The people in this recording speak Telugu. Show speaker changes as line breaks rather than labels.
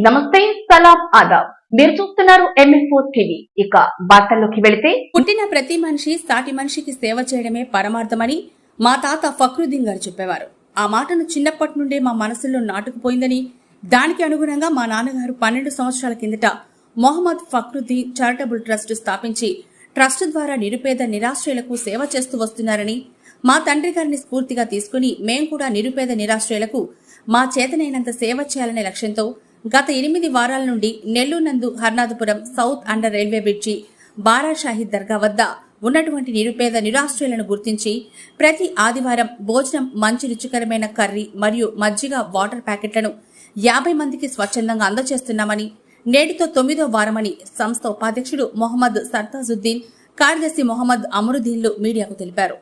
నమస్తే, సలాం, ఆదాబ్. మీరు చూస్తున్నారు MF4 టీవీ. ఇక వార్తల్లోకి వెళితే,
పుట్టిన ప్రతి మనిషి సాటి మనిషికి సేవ చేయడమే పరమార్థమని మా తాత ఫక్రుద్దీన్ గారు చెప్పేవారు. ఆ మాటను చిన్నప్పటి నుండే మా మనసులో నాటుకుపోయిందని, దానికి అనుగుణంగా మా నాన్నగారు 12 సంవత్సరాల కిందట మొహమ్మద్ ఫక్రుద్దీన్ చారిటబుల్ ట్రస్ట్ స్థాపించి ట్రస్ట్ ద్వారా నిరుపేద నిరాశ్రయులకు సేవ చేస్తూ వస్తున్నారని, మా తండ్రి గారిని స్ఫూర్తిగా తీసుకుని మేం కూడా నిరుపేద నిరాశ్రయులకు మా చేతనైనంత సేవ చేయాలనే లక్ష్యంతో గత 8 వారాల నుండి నెల్లూరు నందు Harnathapuram south under railway bridge Bara Shahid Dargah వద్ద ఉన్నటువంటి నిరుపేద నిరాశ్రయులను గుర్తించి ప్రతి ఆదివారం భోజనం, మంచి రుచికరమైన కర్రీ మరియు మజ్జిగ వాటర్ ప్యాకెట్లను 50 మందికి స్వచ్ఛందంగా అందజేస్తున్నామని, నేటితో 9వ వారమని సంస్థ ఉపాధ్యక్షుడు మొహమ్మద్ సర్తాజుద్దీన్, కార్యదర్శి మొహమ్మద్ అమరుద్దీన్లు మీడియాకు తెలిపారు.